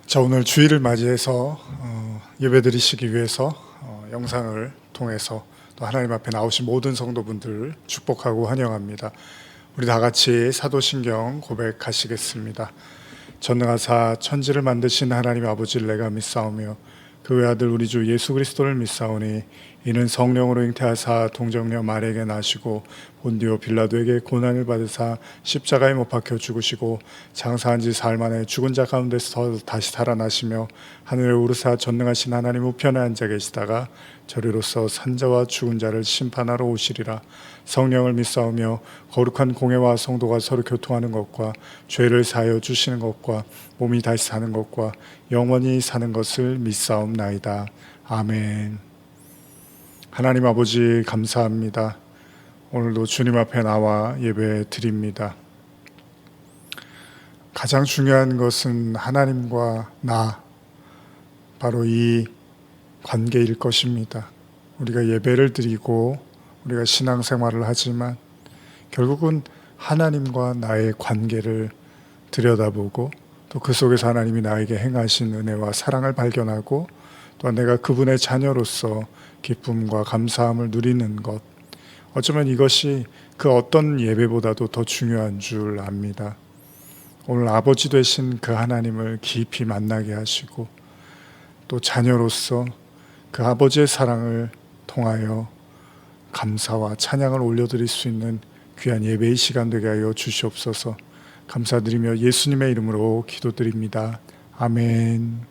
자, 오늘 주일을 맞이해서 예배 드리시기 위해서 영상을 통해서 또 하나님 앞에 나오신 모든 성도분들을 축복하고 환영합니다. 우리 다 같이 사도신경 고백하시겠습니다. 전능하사 천지를 만드신 하나님 아버지를 내가 믿사오며 그 외아들 우리 주 예수 그리스도를 믿사오니 이는 성령으로 잉태하사 동정녀 마리아에게 나시고 본디오 빌라도에게 고난을 받으사 십자가에 못 박혀 죽으시고 장사한 지 사흘 만에 죽은 자 가운데서 다시 살아나시며 하늘에 오르사 전능하신 하나님 우편에 앉아 계시다가 저리로서 산자와 죽은 자를 심판하러 오시리라. 성령을 믿사오며 거룩한 공회와 성도가 서로 교통하는 것과 죄를 사하여 주시는 것과 몸이 다시 사는 것과 영원히 사는 것을 믿사옵나이다. 아멘. 하나님 아버지 감사합니다. 오늘도 주님 앞에 나와 예배 드립니다. 가장 중요한 것은 하나님과 나, 바로 이 관계일 것입니다. 우리가 예배를 드리고 우리가 신앙생활을 하지만 결국은 하나님과 나의 관계를 들여다보고 또 그 속에서 하나님이 나에게 행하신 은혜와 사랑을 발견하고 또한 내가 그분의 자녀로서 기쁨과 감사함을 누리는 것, 어쩌면 이것이 그 어떤 예배보다도 더 중요한 줄 압니다. 오늘 아버지 되신 그 하나님을 깊이 만나게 하시고 또 자녀로서 그 아버지의 사랑을 통하여 감사와 찬양을 올려드릴 수 있는 귀한 예배의 시간 되게 하여 주시옵소서. 감사드리며 예수님의 이름으로 기도드립니다. 아멘.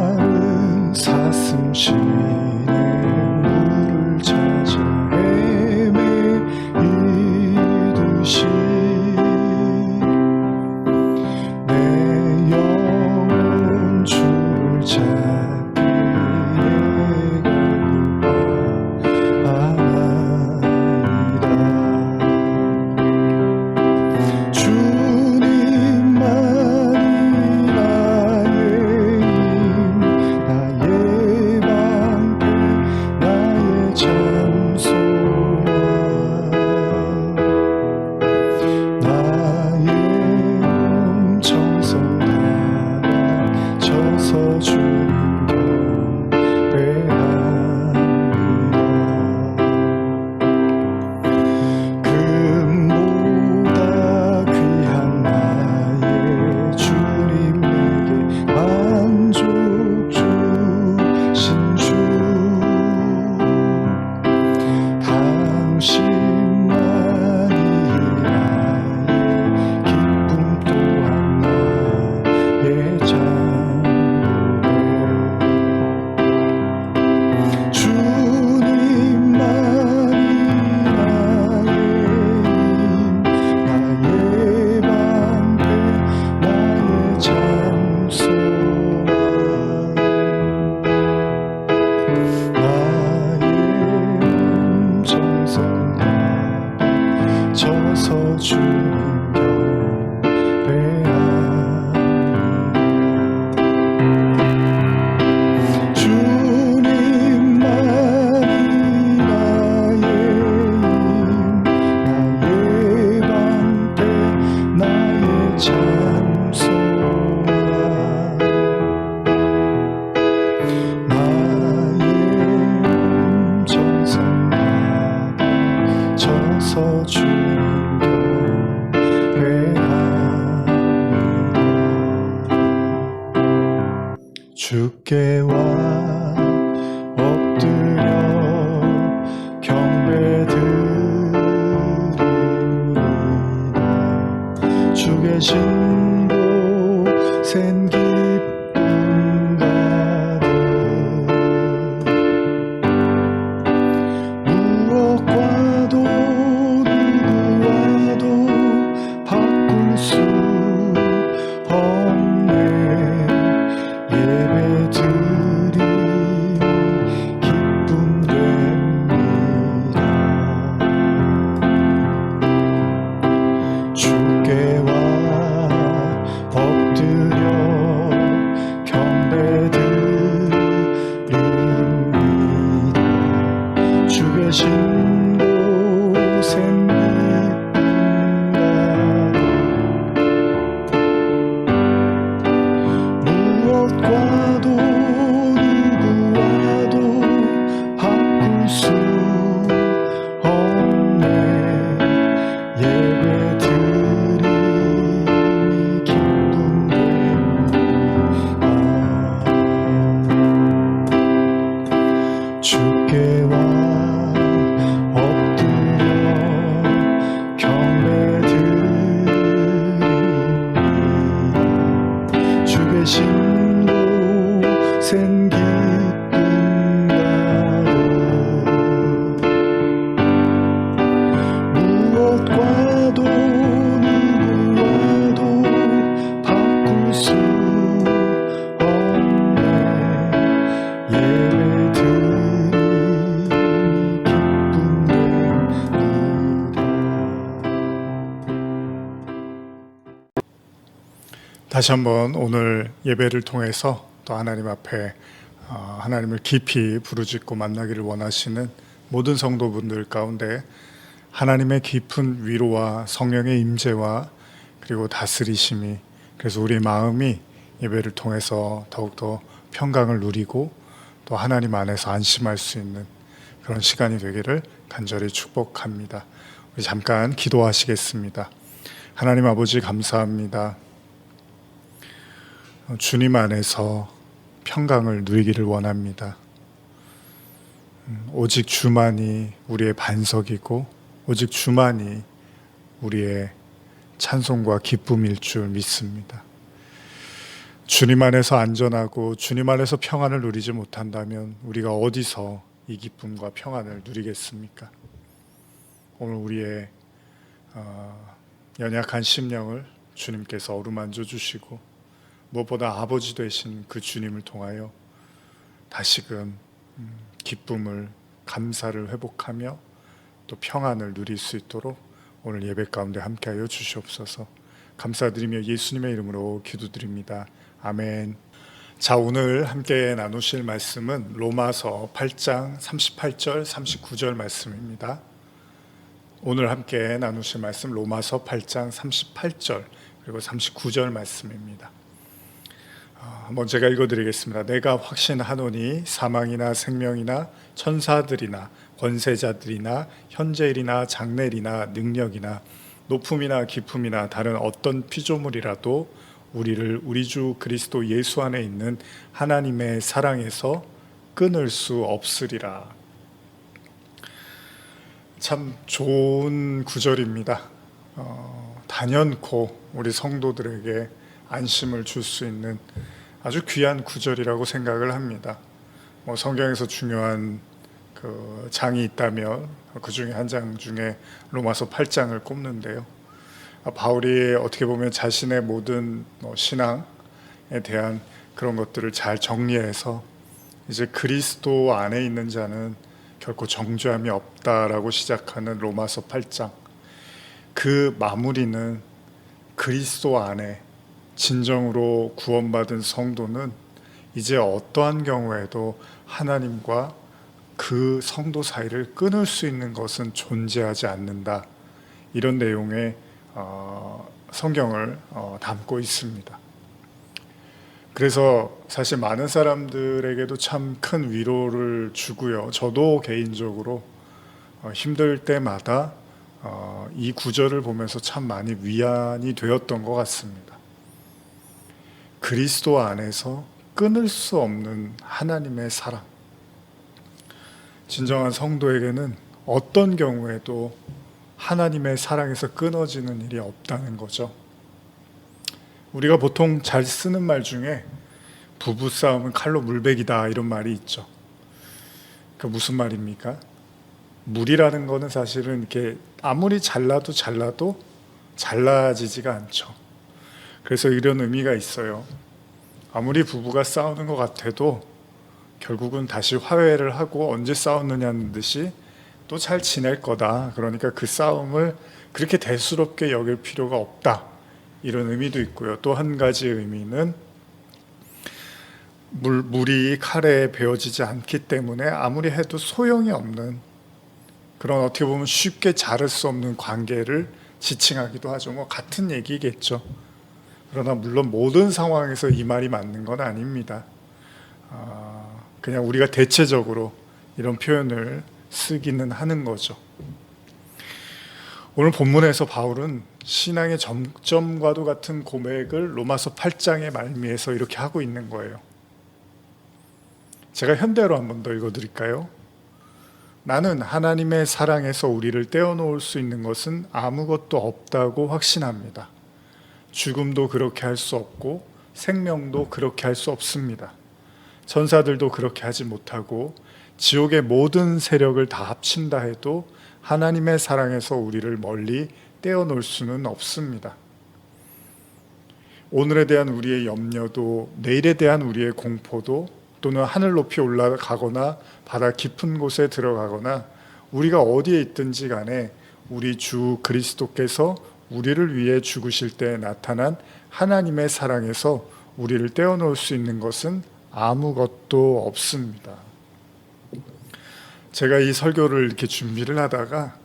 목마른 사슴 쉬는 물을 찾아 헤매이듯이 내 영혼 주를 찾기에 갈급하나이다. 주님만이 나의 방패 나의 참소와 나의 엄청선 다쳐서 주님 경배합니다. 금보다 귀한 나의 주님 내게 만족 주신 주 당신만이 나의 기쁨 또한 나의 장래 주님만이 나의 방패 나의 참소와 나의 엄청선 다쳐서 주님 경배합니다. 주님만이 나의 방패 나의 참소와 나의 엄청선 다쳐서 주님 경배합니다. 주께와 엎드려 경배드리리다. 주 계신 곳엔 기쁨 가득 무엇과도 누구와도 바꿀 수 없네. 예배드림이 기쁨 됩니다. 주께와 엎드려 계신 곳엔 기쁨 무엇과도 누구와도 바꿀 수 없네. 예배드리니 기쁨됩니다. 다시 한번 오늘 예배를 통해서 또 하나님 앞에 하나님을 깊이 부르짖고 만나기를 원하시는 모든 성도분들 가운데 하나님의 깊은 위로와 성령의 임재와 그리고 다스리심이, 그래서 우리 마음이 예배를 통해서 더욱더 평강을 누리고 또 하나님 안에서 안심할 수 있는 그런 시간이 되기를 간절히 축복합니다. 우리 잠깐 기도하시겠습니다. 하나님 아버지 감사합니다. 주님 안에서 평강을 누리기를 원합니다. 오직 주만이 우리의 반석이고 오직 주만이 우리의 찬송과 기쁨일 줄 믿습니다. 주님 안에서 안전하고 주님 안에서 평안을 누리지 못한다면 우리가 어디서 이 기쁨과 평안을 누리겠습니까? 오늘 우리의 연약한 심령을 주님께서 어루만져 주시고 무엇보다 아버지 되신 그 주님을 통하여 다시금 기쁨을, 감사를 회복하며 또 평안을 누릴 수 있도록 오늘 예배 가운데 함께하여 주시옵소서. 감사드리며 예수님의 이름으로 기도드립니다. 아멘. 자, 오늘 함께 나누실 말씀은 로마서 8장 38절 39절 말씀입니다. 오늘 함께 나누실 말씀 로마서 8장 38절 그리고 39절 말씀입니다. 한번 제가 읽어드리겠습니다. 내가 확신하노니 사망이나 생명이나 천사들이나 권세자들이나 현재일이나 장래일이나 능력이나 높음이나 깊음이나 다른 어떤 피조물이라도 우리를 우리 주 그리스도 예수 안에 있는 하나님의 사랑에서 끊을 수 없으리라. 참 좋은 구절입니다. 단연코 우리 성도들에게 안심을 줄 수 있는 아주 귀한 구절이라고 생각을 합니다. 성경에서 중요한 그 장이 있다면 그 중에 한 장 중에 로마서 8장을 꼽는데요. 바울이 어떻게 보면 자신의 모든 신앙에 대한 그런 것들을 잘 정리해서 이제 그리스도 안에 있는 자는 결코 정죄함이 없다라고 시작하는 로마서 8장, 그 마무리는 그리스도 안에 진정으로 구원받은 성도는 이제 어떠한 경우에도 하나님과 그 성도 사이를 끊을 수 있는 것은 존재하지 않는다, 이런 내용의 성경을 담고 있습니다. 그래서 사실 많은 사람들에게도 참 큰 위로를 주고요. 저도 개인적으로 힘들 때마다 이 구절을 보면서 참 많이 위안이 되었던 것 같습니다. 그리스도 안에서 끊을 수 없는 하나님의 사랑. 진정한 성도에게는 어떤 경우에도 하나님의 사랑에서 끊어지는 일이 없다는 거죠. 우리가 보통 잘 쓰는 말 중에 부부싸움은 칼로 물베기다, 이런 말이 있죠. 그 무슨 말입니까? 물이라는 거는 사실은 이렇게 아무리 잘라도 잘라지지가 않죠. 그래서 이런 의미가 있어요. 아무리 부부가 싸우는 것 같아도 결국은 다시 화해를 하고 언제 싸웠느냐는 듯이 또 잘 지낼 거다. 그러니까 그 싸움을 그렇게 대수롭게 여길 필요가 없다, 이런 의미도 있고요. 또 한 가지 의미는 물이 칼에 베어지지 않기 때문에 아무리 해도 소용이 없는 그런, 어떻게 보면 쉽게 자를 수 없는 관계를 지칭하기도 하죠. 같은 얘기겠죠. 그러나 물론 모든 상황에서 이 말이 맞는 건 아닙니다. 그냥 우리가 대체적으로 이런 표현을 쓰기는 하는 거죠. 오늘 본문에서 바울은 신앙의 점점과도 같은 고백을 로마서 8장의 말미에서 이렇게 하고 있는 거예요. 제가 현대로 한 번 더 읽어드릴까요? 나는 하나님의 사랑에서 우리를 떼어놓을 수 있는 것은 아무것도 없다고 확신합니다. 죽음도 그렇게 할 수 없고 생명도 그렇게 할 수 없습니다. 천사들도 그렇게 하지 못하고 지옥의 모든 세력을 다 합친다 해도 하나님의 사랑에서 우리를 멀리 떼어놓을 수는 없습니다. 오늘에 대한 우리의 염려도, 내일에 대한 우리의 공포도, 또는 하늘 높이 올라가거나 바다 깊은 곳에 들어가거나 우리가 어디에 있든지 간에 우리 주 그리스도께서 우리를 위해 죽으실 때 나타난 하나님의 사랑에서 우리를 떼어놓을 수 있는 것은 아무것도 없습니다. 제가 이 설교를 이렇게 준비를 하다가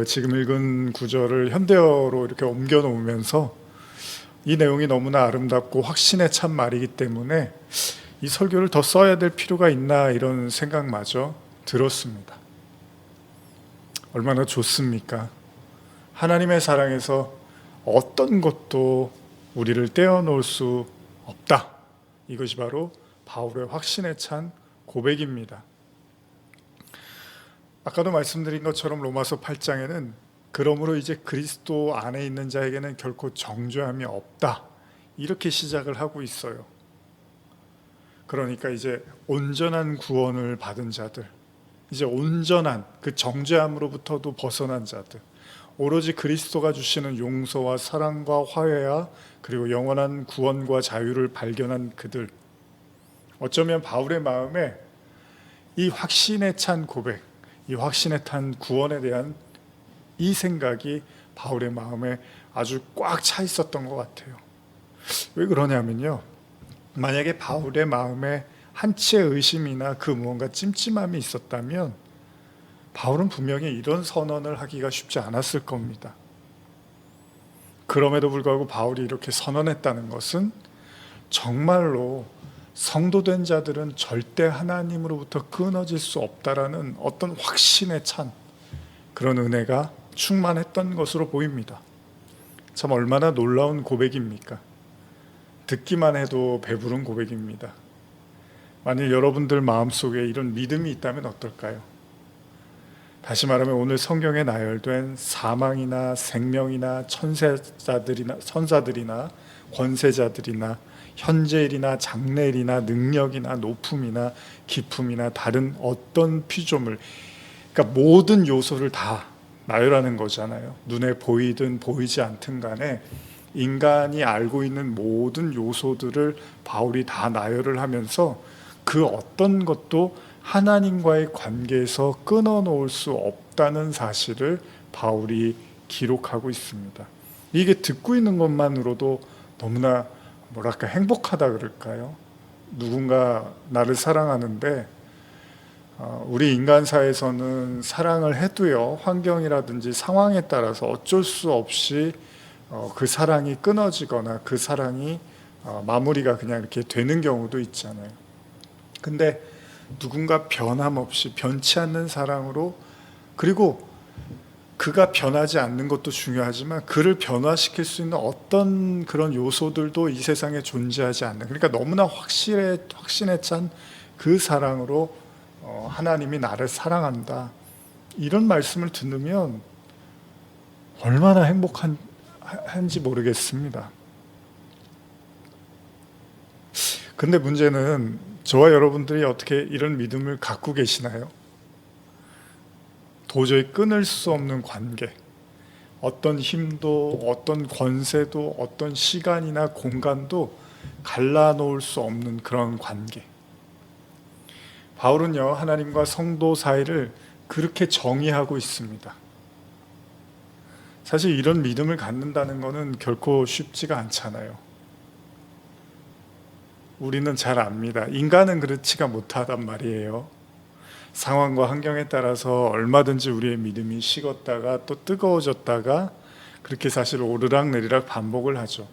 지금 읽은 구절을 현대어로 이렇게 옮겨 놓으면서 이 내용이 너무나 아름답고 확신에 찬 말이기 때문에 이 설교를 더 써야 될 필요가 있나 이런 생각마저 들었습니다. 얼마나 좋습니까? 하나님의 사랑에서 어떤 것도 우리를 떼어놓을 수 없다. 이것이 바로 바울의 확신에 찬 고백입니다. 아까도 말씀드린 것처럼 로마서 8장에는 그러므로 이제 그리스도 안에 있는 자에게는 결코 정죄함이 없다. 이렇게 시작을 하고 있어요. 그러니까 이제 온전한 구원을 받은 자들, 이제 온전한 그 정죄함으로부터도 벗어난 자들, 오로지 그리스도가 주시는 용서와 사랑과 화해와 그리고 영원한 구원과 자유를 발견한 그들, 어쩌면 바울의 마음에 이 확신에 찬 고백, 이 확신에 찬 구원에 대한 이 생각이 바울의 마음에 아주 꽉 차 있었던 것 같아요. 왜 그러냐면요, 만약에 바울의 마음에 한치의 의심이나 그 무언가 찜찜함이 있었다면 바울은 분명히 이런 선언을 하기가 쉽지 않았을 겁니다. 그럼에도 불구하고 바울이 이렇게 선언했다는 것은 정말로 성도된 자들은 절대 하나님으로부터 끊어질 수 없다라는 어떤 확신에 찬 그런 은혜가 충만했던 것으로 보입니다. 참 얼마나 놀라운 고백입니까? 듣기만 해도 배부른 고백입니다. 만약 여러분들 마음속에 이런 믿음이 있다면 어떨까요? 다시 말하면 오늘 성경에 나열된 사망이나 생명이나 천사들이나 권세자들이나 현재일이나 장래일이나 능력이나 높음이나 기품이나 다른 어떤 피조물, 그러니까 모든 요소를 다 나열하는 거잖아요. 눈에 보이든 보이지 않든 간에 인간이 알고 있는 모든 요소들을 바울이 다 나열을 하면서 그 어떤 것도 하나님과의 관계에서 끊어놓을 수 없다는 사실을 바울이 기록하고 있습니다. 이게 듣고 있는 것만으로도 너무나 행복하다 그럴까요? 누군가 나를 사랑하는데 우리 인간사에서는 사랑을 해도요, 환경이라든지 상황에 따라서 어쩔 수 없이 그 사랑이 끊어지거나 그 사랑이 마무리가 그냥 이렇게 되는 경우도 있잖아요. 근데 누군가 변함없이 변치 않는 사랑으로, 그리고 그가 변하지 않는 것도 중요하지만 그를 변화시킬 수 있는 어떤 그런 요소들도 이 세상에 존재하지 않는, 그러니까 너무나 확신에 찬 그 사랑으로 하나님이 나를 사랑한다, 이런 말씀을 듣으면 얼마나 행복한지 모르겠습니다. 근데 문제는 저와 여러분들이 어떻게 이런 믿음을 갖고 계시나요? 도저히 끊을 수 없는 관계, 어떤 힘도 어떤 권세도 어떤 시간이나 공간도 갈라놓을 수 없는 그런 관계. 바울은요, 하나님과 성도 사이를 그렇게 정의하고 있습니다. 사실 이런 믿음을 갖는다는 것은 결코 쉽지가 않잖아요. 우리는 잘 압니다. 인간은 그렇지가 못하단 말이에요. 상황과 환경에 따라서 얼마든지 우리의 믿음이 식었다가 또 뜨거워졌다가 그렇게 사실 오르락내리락 반복을 하죠.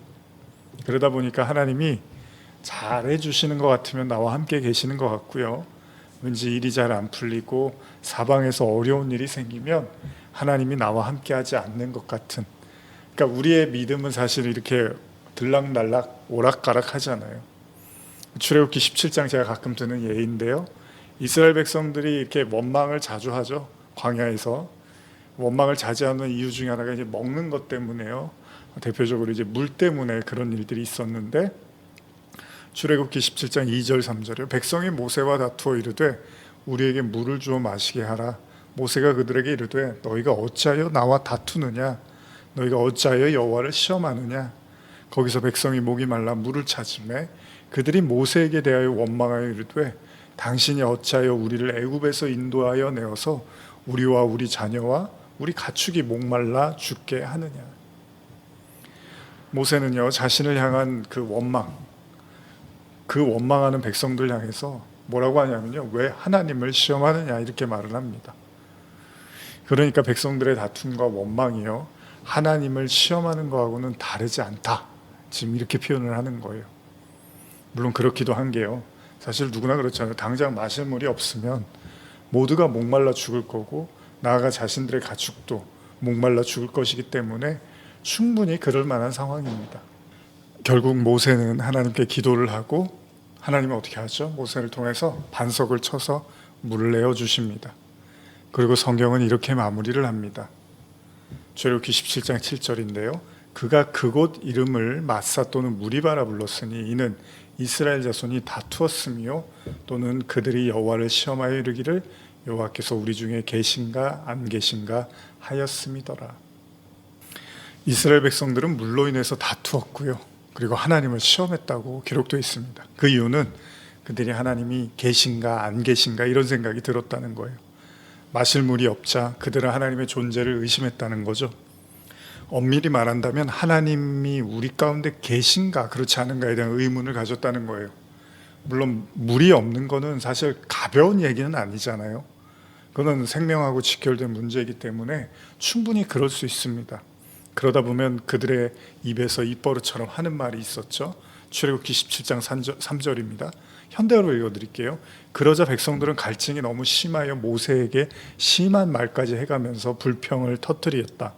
그러다 보니까 하나님이 잘해 주시는 것 같으면 나와 함께 계시는 것 같고요, 왠지 일이 잘 안 풀리고 사방에서 어려운 일이 생기면 하나님이 나와 함께 하지 않는 것 같은, 그러니까 우리의 믿음은 사실 이렇게 들락날락 오락가락 하잖아요. 출애굽기 17장 제가 가끔 드는 예인데요, 이스라엘 백성들이 이렇게 원망을 자주 하죠. 광야에서 원망을 자주 하는 이유 중에 하나가 이제 먹는 것 때문에요. 대표적으로 이제 물 때문에 그런 일들이 있었는데 출애굽기 17장 2절 3절에 백성이 모세와 다투어 이르되 우리에게 물을 주어 마시게 하라. 모세가 그들에게 이르되 너희가 어찌하여 나와 다투느냐 너희가 어찌하여 여호와를 시험하느냐. 거기서 백성이 목이 말라 물을 찾으매 그들이 모세에게 대하여 원망하여 이르되 당신이 어찌하여 우리를 애굽에서 인도하여 내어서 우리와 우리 자녀와 우리 가축이 목말라 죽게 하느냐. 모세는요 자신을 향한 그 원망하는 백성들 향해서 뭐라고 하냐면요 왜 하나님을 시험하느냐 이렇게 말을 합니다. 그러니까 백성들의 다툼과 원망이요 하나님을 시험하는 거하고는 다르지 않다 지금 이렇게 표현을 하는 거예요. 물론 그렇기도 한 게요 사실 누구나 그렇잖아요. 당장 마실 물이 없으면 모두가 목말라 죽을 거고 나아가 자신들의 가축도 목말라 죽을 것이기 때문에 충분히 그럴 만한 상황입니다. 결국 모세는 하나님께 기도를 하고 하나님은 어떻게 하죠? 모세를 통해서 반석을 쳐서 물을 내어주십니다. 그리고 성경은 이렇게 마무리를 합니다. 출애굽기 17장 7절인데요. 그가 그곳 이름을 마사 또는 무리바라 불렀으니 이는 이스라엘 자손이 다투었으며 또는 그들이 여호와를 시험하여 이르기를 여호와께서 우리 중에 계신가 안 계신가 하였음이더라. 이스라엘 백성들은 물로 인해서 다투었고요. 그리고 하나님을 시험했다고 기록되어 있습니다. 그 이유는 그들이 하나님이 계신가 안 계신가 이런 생각이 들었다는 거예요. 마실 물이 없자 그들은 하나님의 존재를 의심했다는 거죠. 엄밀히 말한다면 하나님이 우리 가운데 계신가 그렇지 않은가에 대한 의문을 가졌다는 거예요. 물론 물이 없는 거는 사실 가벼운 얘기는 아니잖아요. 그건 생명하고 직결된 문제이기 때문에 충분히 그럴 수 있습니다. 그러다 보면 그들의 입에서 입버릇처럼 하는 말이 있었죠. 출애굽기 17장 3절입니다. 현대어로 읽어드릴게요. 그러자 백성들은 갈증이 너무 심하여 모세에게 심한 말까지 해가면서 불평을 터뜨렸다.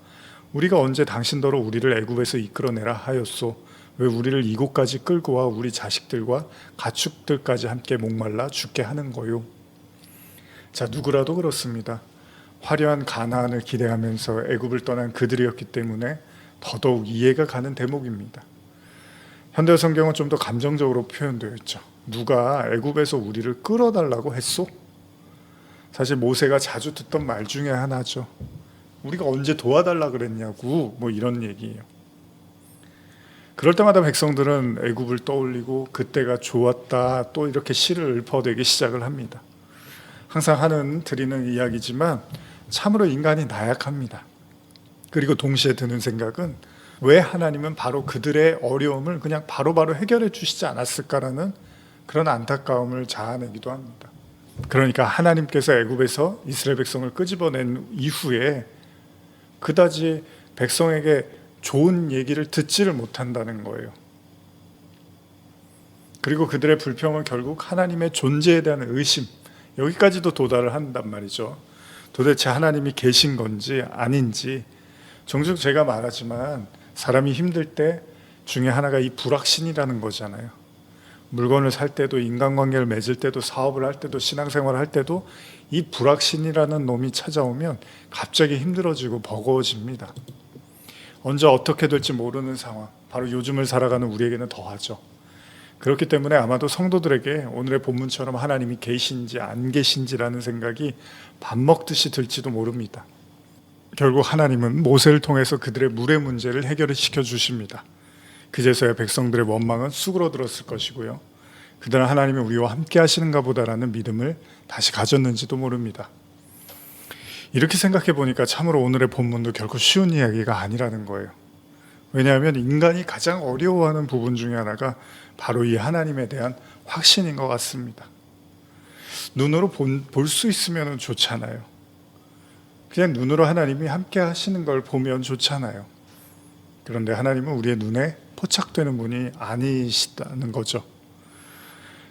우리가 언제 당신더러 우리를 애굽에서 이끌어내라 하였소. 왜 우리를 이곳까지 끌고 와 우리 자식들과 가축들까지 함께 목말라 죽게 하는 거요. 자, 누구라도 그렇습니다. 화려한 가나안을 기대하면서 애굽을 떠난 그들이었기 때문에 더더욱 이해가 가는 대목입니다. 현대 성경은 좀 더 감정적으로 표현되어 있죠. 누가 애굽에서 우리를 끌어달라고 했소? 사실 모세가 자주 듣던 말 중에 하나죠. 우리가 언제 도와달라 그랬냐고 뭐 이런 얘기예요. 그럴 때마다 백성들은 애굽을 떠올리고 그때가 좋았다 또 이렇게 시를 읊어대기 시작을 합니다. 항상 드리는 이야기지만 참으로 인간이 나약합니다. 그리고 동시에 드는 생각은 왜 하나님은 바로 그들의 어려움을 그냥 바로바로 해결해 주시지 않았을까라는 그런 안타까움을 자아내기도 합니다. 그러니까 하나님께서 애굽에서 이스라엘 백성을 끄집어낸 이후에 그다지 백성에게 좋은 얘기를 듣지를 못한다는 거예요. 그리고 그들의 불평은 결국 하나님의 존재에 대한 의심, 여기까지도 도달을 한단 말이죠. 도대체 하나님이 계신 건지 아닌지. 종종 제가 말하지만 사람이 힘들 때 중에 하나가 이 불확신이라는 거잖아요. 물건을 살 때도 인간관계를 맺을 때도 사업을 할 때도 신앙생활을 할 때도 이 불확신이라는 놈이 찾아오면 갑자기 힘들어지고 버거워집니다. 언제 어떻게 될지 모르는 상황, 바로 요즘을 살아가는 우리에게는 더하죠. 그렇기 때문에 아마도 성도들에게 오늘의 본문처럼 하나님이 계신지 안 계신지라는 생각이 밥 먹듯이 들지도 모릅니다. 결국 하나님은 모세를 통해서 그들의 물의 문제를 해결을 시켜주십니다. 그제서야 백성들의 원망은 수그러들었을 것이고요. 그들은 하나님이 우리와 함께 하시는가 보다라는 믿음을 다시 가졌는지도 모릅니다. 이렇게 생각해 보니까 참으로 오늘의 본문도 결코 쉬운 이야기가 아니라는 거예요. 왜냐하면 인간이 가장 어려워하는 부분 중에 하나가 바로 이 하나님에 대한 확신인 것 같습니다. 눈으로 볼 수 있으면 좋잖아요. 그냥 눈으로 하나님이 함께 하시는 걸 보면 좋잖아요. 그런데 하나님은 우리의 눈에 포착되는 분이 아니시다는 거죠.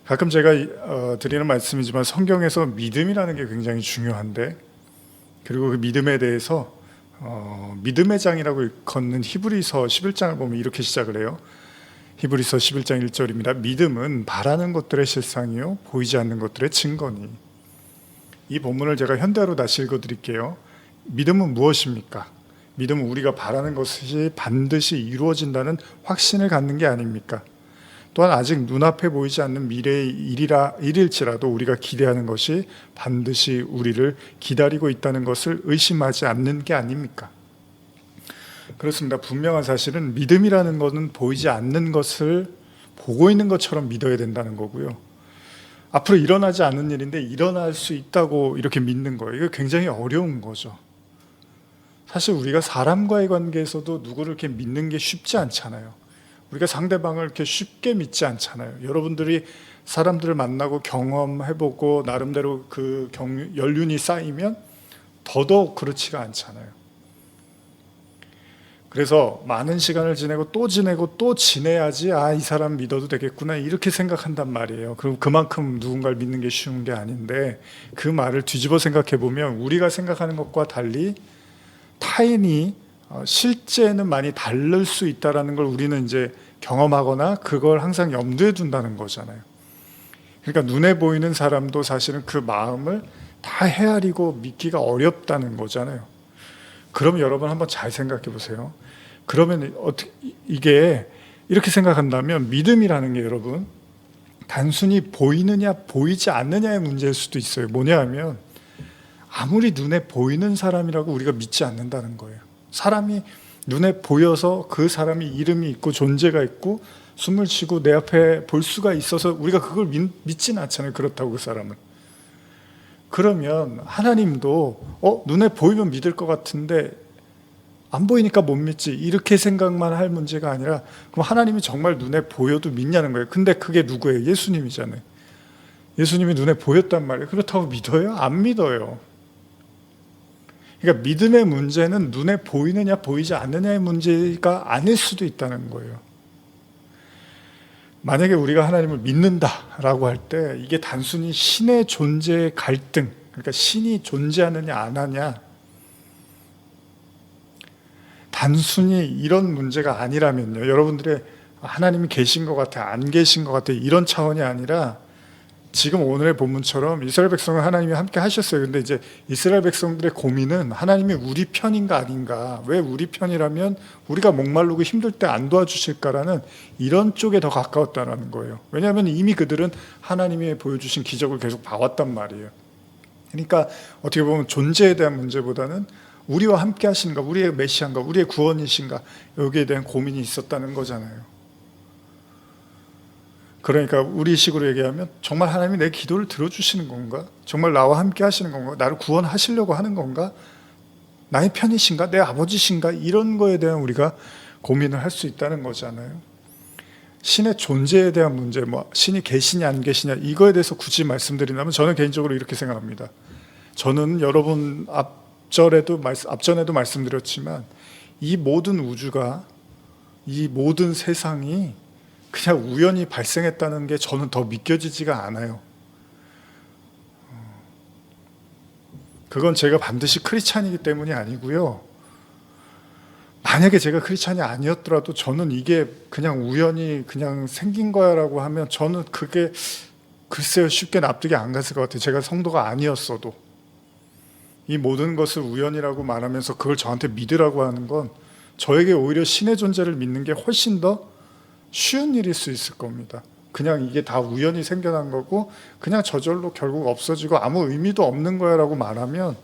가끔 제가 드리는 말씀이지만 성경에서 믿음이라는 게 굉장히 중요한데, 그리고 그 믿음에 대해서 믿음의 장이라고 일컫는 히브리서 11장을 보면 이렇게 시작을 해요. 히브리서 11장 1절입니다. 믿음은 바라는 것들의 실상이요 보이지 않는 것들의 증거니. 이 본문을 제가 현대어로 다시 읽어드릴게요. 믿음은 무엇입니까? 믿음은 우리가 바라는 것이 반드시 이루어진다는 확신을 갖는 게 아닙니까? 또한 아직 눈앞에 보이지 않는 미래의 일일지라도 우리가 기대하는 것이 반드시 우리를 기다리고 있다는 것을 의심하지 않는 게 아닙니까? 그렇습니다. 분명한 사실은 믿음이라는 것은 보이지 않는 것을 보고 있는 것처럼 믿어야 된다는 거고요. 앞으로 일어나지 않는 일인데 일어날 수 있다고 이렇게 믿는 거예요. 이거 굉장히 어려운 거죠. 사실 우리가 사람과의 관계에서도 누구를 이렇게 믿는 게 쉽지 않잖아요. 우리가 상대방을 이렇게 쉽게 믿지 않잖아요. 여러분들이 사람들을 만나고 경험해보고 나름대로 그 연륜이 쌓이면 더더욱 그렇지가 않잖아요. 그래서 많은 시간을 지내고 또 지내야지 이 사람 믿어도 되겠구나 이렇게 생각한단 말이에요. 그럼 그만큼 누군가를 믿는 게 쉬운 게 아닌데 그 말을 뒤집어 생각해 보면 우리가 생각하는 것과 달리 타인이 실제는 많이 다를 수 있다는 걸 우리는 이제 경험하거나 그걸 항상 염두에 둔다는 거잖아요. 그러니까 눈에 보이는 사람도 사실은 그 마음을 다 헤아리고 믿기가 어렵다는 거잖아요. 그럼 여러분 한번 잘 생각해 보세요. 그러면 어떻게 이게 이렇게 생각한다면 믿음이라는 게 여러분 단순히 보이느냐 보이지 않느냐의 문제일 수도 있어요. 뭐냐 하면 아무리 눈에 보이는 사람이라고 우리가 믿지 않는다는 거예요. 사람이 눈에 보여서 그 사람이 이름이 있고 존재가 있고 숨을 쉬고 내 앞에 볼 수가 있어서 우리가 그걸 믿지는 않잖아요. 그렇다고 그 사람은. 그러면 하나님도 눈에 보이면 믿을 것 같은데 안 보이니까 못 믿지 이렇게 생각만 할 문제가 아니라 그럼 하나님이 정말 눈에 보여도 믿냐는 거예요. 근데 그게 누구예요? 예수님이잖아요. 예수님이 눈에 보였단 말이에요. 그렇다고 믿어요? 안 믿어요. 그러니까 믿음의 문제는 눈에 보이느냐 보이지 않느냐의 문제가 아닐 수도 있다는 거예요. 만약에 우리가 하나님을 믿는다라고 할 때 이게 단순히 신의 존재의 갈등, 그러니까 신이 존재하느냐 안 하냐 단순히 이런 문제가 아니라면요. 여러분들의 하나님이 계신 것 같아 안 계신 것 같아 이런 차원이 아니라 지금 오늘의 본문처럼 이스라엘 백성을 하나님이 함께 하셨어요. 근데 이제 이스라엘 백성들의 고민은 하나님이 우리 편인가 아닌가, 왜 우리 편이라면 우리가 목마르고 힘들 때 안 도와주실까라는 이런 쪽에 더 가까웠다는 거예요. 왜냐하면 이미 그들은 하나님이 보여주신 기적을 계속 봐왔단 말이에요. 그러니까 어떻게 보면 존재에 대한 문제보다는 우리와 함께 하신가, 우리의 메시아인가, 우리의 구원이신가 여기에 대한 고민이 있었다는 거잖아요. 그러니까 우리식으로 얘기하면 정말 하나님이 내 기도를 들어주시는 건가? 정말 나와 함께 하시는 건가? 나를 구원하시려고 하는 건가? 나의 편이신가? 내 아버지신가? 이런 거에 대한 우리가 고민을 할 수 있다는 거잖아요. 신의 존재에 대한 문제, 신이 계시냐 안 계시냐 이거에 대해서 굳이 말씀드린다면 저는 개인적으로 이렇게 생각합니다. 저는 여러분 앞전에도 말씀드렸지만 이 모든 우주가 이 모든 세상이 그냥 우연히 발생했다는 게 저는 더 믿겨지지가 않아요. 그건 제가 반드시 크리스찬이기 때문이 아니고요. 만약에 제가 크리스찬이 아니었더라도 저는 이게 그냥 우연히 그냥 생긴 거야라고 하면 저는 그게 글쎄요 쉽게 납득이 안 갔을 것 같아요. 제가 성도가 아니었어도 이 모든 것을 우연이라고 말하면서 그걸 저한테 믿으라고 하는 건 저에게 오히려 신의 존재를 믿는 게 훨씬 더 쉬운 일일 수 있을 겁니다. 그냥 이게 다 우연히 생겨난 거고 그냥 저절로 결국 없어지고 아무 의미도 없는 거야 라고 말하면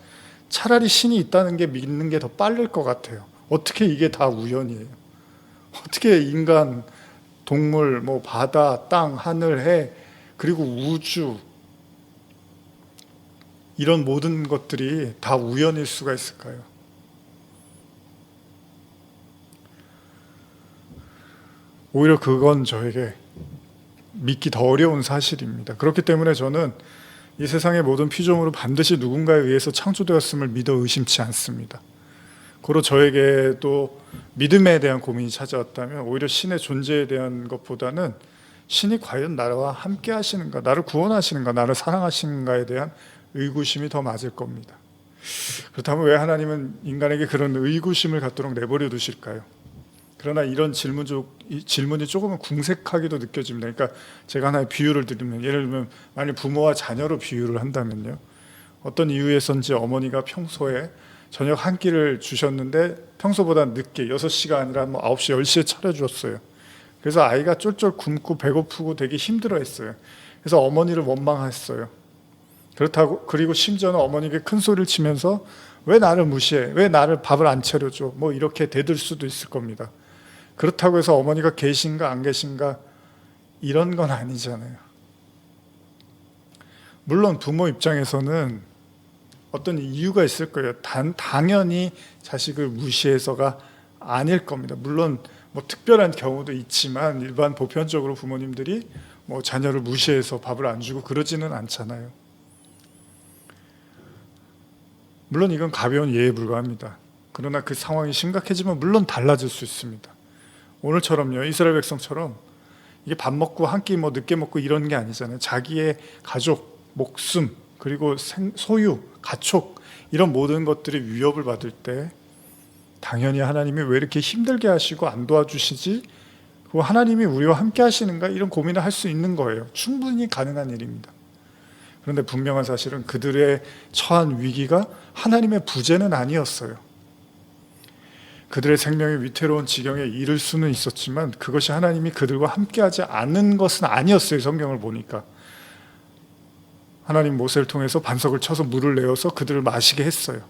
차라리 신이 있다는 게 믿는 게 더 빠를 것 같아요. 어떻게 이게 다 우연이에요? 어떻게 인간, 동물, 바다, 땅, 하늘, 해 그리고 우주 이런 모든 것들이 다 우연일 수가 있을까요? 오히려 그건 저에게 믿기 더 어려운 사실입니다. 그렇기 때문에 저는 이 세상의 모든 피조물은 반드시 누군가에 의해서 창조되었음을 믿어 의심치 않습니다. 고로 저에게 또 믿음에 대한 고민이 찾아왔다면 오히려 신의 존재에 대한 것보다는 신이 과연 나와 함께 하시는가, 나를 구원하시는가, 나를 사랑하시는가에 대한 의구심이 더 맞을 겁니다. 그렇다면 왜 하나님은 인간에게 그런 의구심을 갖도록 내버려 두실까요? 그러나 이런 질문이 조금은 궁색하게도 느껴집니다. 그러니까 제가 하나의 비유를 드리면 예를 들면 만약 부모와 자녀로 비유를 한다면요. 어떤 이유에선지 어머니가 평소에 저녁 한 끼를 주셨는데 평소보다 늦게 6시가 아니라 뭐 9시, 10시에 차려주었어요. 그래서 아이가 쫄쫄 굶고 배고프고 되게 힘들어했어요. 그래서 어머니를 원망했어요. 그렇다고, 그리고 심지어는 어머니에게 큰 소리를 치면서 왜 나를 무시해? 왜 나를 밥을 안 차려줘? 뭐 이렇게 대들 수도 있을 겁니다. 그렇다고 해서 어머니가 계신가 안 계신가 이런 건 아니잖아요. 물론 부모 입장에서는 어떤 이유가 있을 거예요. 당연히 자식을 무시해서가 아닐 겁니다. 물론 뭐 특별한 경우도 있지만 일반 보편적으로 부모님들이 뭐 자녀를 무시해서 밥을 안 주고 그러지는 않잖아요. 물론 이건 가벼운 예에 불과합니다. 그러나 그 상황이 심각해지면 물론 달라질 수 있습니다. 오늘처럼요, 이스라엘 백성처럼 이게 밥 먹고 한 끼 뭐 늦게 먹고 이런 게 아니잖아요. 자기의 가족, 목숨, 그리고 소유, 가축 이런 모든 것들이 위협을 받을 때 당연히 하나님이 왜 이렇게 힘들게 하시고 안 도와주시지? 그리고 하나님이 우리와 함께 하시는가? 이런 고민을 할 수 있는 거예요. 충분히 가능한 일입니다. 그런데 분명한 사실은 그들의 처한 위기가 하나님의 부재는 아니었어요. 그들의 생명이 위태로운 지경에 이를 수는 있었지만 그것이 하나님이 그들과 함께하지 않은 것은 아니었어요. 성경을 보니까 하나님 모세를 통해서 반석을 쳐서 물을 내어서 그들을 마시게 했어요.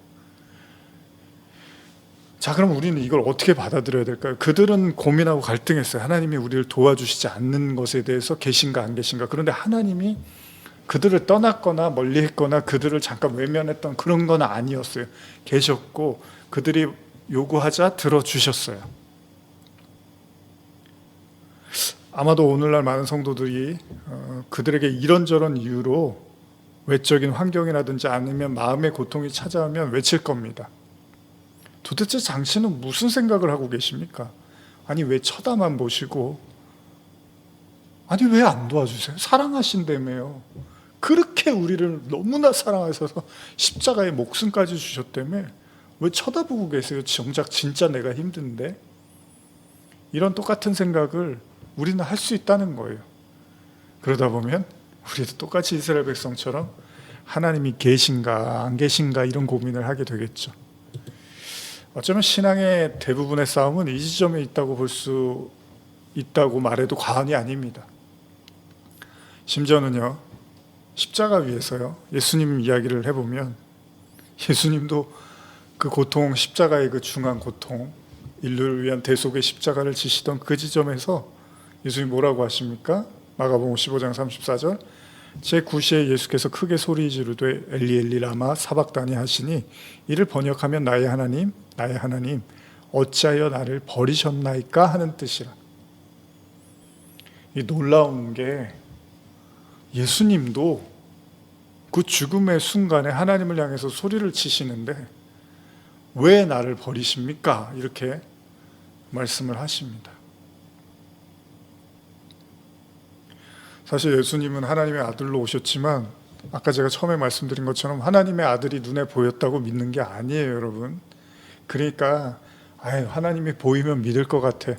자, 그럼 우리는 이걸 어떻게 받아들여야 될까요? 그들은 고민하고 갈등했어요. 하나님이 우리를 도와주시지 않는 것에 대해서 계신가 안 계신가. 그런데 하나님이 그들을 떠났거나 멀리했거나 그들을 잠깐 외면했던 그런 건 아니었어요. 계셨고 그들이 요구하자 들어주셨어요. 아마도 오늘날 많은 성도들이 그들에게 이런저런 이유로 외적인 환경이라든지 아니면 마음의 고통이 찾아오면 외칠 겁니다. 도대체 당신은 무슨 생각을 하고 계십니까? 아니 왜 쳐다만 보시고 아니 왜 안 도와주세요? 사랑하신다며요. 그렇게 우리를 너무나 사랑하셔서 십자가에 목숨까지 주셨다며 왜 쳐다보고 계세요? 정작 진짜 내가 힘든데. 이런 똑같은 생각을 우리는 할 수 있다는 거예요. 그러다 보면 우리도 똑같이 이스라엘 백성처럼 하나님이 계신가 안 계신가 이런 고민을 하게 되겠죠. 어쩌면 신앙의 대부분의 싸움은 이 지점에 있다고 볼 수 있다고 말해도 과언이 아닙니다. 심지어는요, 십자가 위에서요, 예수님 이야기를 해보면 예수님도 그 고통, 십자가의 그 중한 고통, 인류를 위한 대속의 십자가를 지시던 그 지점에서 예수님 뭐라고 하십니까? 마가복음 15장 34절, 제9시에 예수께서 크게 소리 지르되 엘리 엘리 라마 사박다니 하시니 이를 번역하면 나의 하나님 나의 하나님 어찌하여 나를 버리셨나이까 하는 뜻이라. 이 놀라운 게 예수님도 그 죽음의 순간에 하나님을 향해서 소리를 치시는데 왜 나를 버리십니까? 이렇게 말씀을 하십니다. 사실 예수님은 하나님의 아들로 오셨지만 아까 제가 처음에 말씀드린 것처럼 하나님의 아들이 눈에 보였다고 믿는 게 아니에요, 여러분. 그러니까 하나님이 보이면 믿을 것 같아.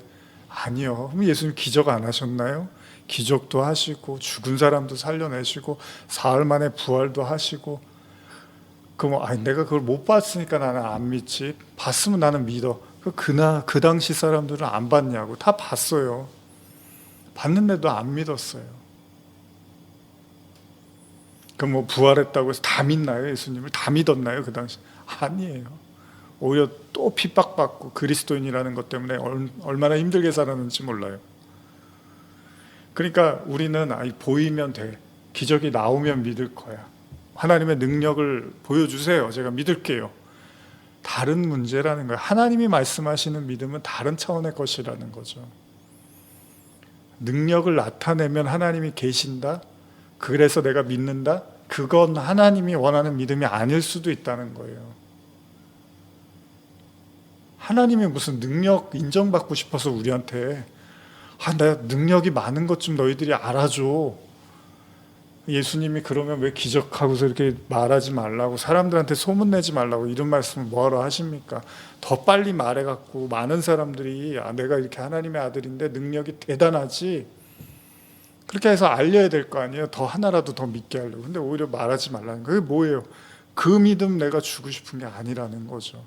아니요. 그럼 예수님 기적 안 하셨나요? 기적도 하시고 죽은 사람도 살려내시고 사흘 만에 부활도 하시고 내가 그걸 못 봤으니까 나는 안 믿지. 봤으면 나는 믿어. 그 당시 사람들은 안 봤냐고. 다 봤어요. 봤는데도 안 믿었어요. 그럼 뭐 부활했다고 해서 다 믿나요? 예수님을 다 믿었나요? 그 당시? 아니에요. 오히려 또 핍박받고 그리스도인이라는 것 때문에 얼마나 힘들게 살았는지 몰라요. 그러니까 우리는 보이면 돼. 기적이 나오면 믿을 거야. 하나님의 능력을 보여주세요. 제가 믿을게요. 다른 문제라는 거예요. 하나님이 말씀하시는 믿음은 다른 차원의 것이라는 거죠. 능력을 나타내면 하나님이 계신다? 그래서 내가 믿는다? 그건 하나님이 원하는 믿음이 아닐 수도 있다는 거예요. 하나님이 무슨 능력 인정받고 싶어서 우리한테 나 능력이 많은 것 좀 너희들이 알아줘. 예수님이 그러면 왜 기적하고서 이렇게 말하지 말라고, 사람들한테 소문내지 말라고 이런 말씀을 뭐하러 하십니까? 더 빨리 말해갖고 많은 사람들이 내가 이렇게 하나님의 아들인데 능력이 대단하지, 그렇게 해서 알려야 될 거 아니에요. 더 하나라도 더 믿게 하려고. 근데 오히려 말하지 말라는 거예요. 그게 뭐예요? 그 믿음 내가 주고 싶은 게 아니라는 거죠.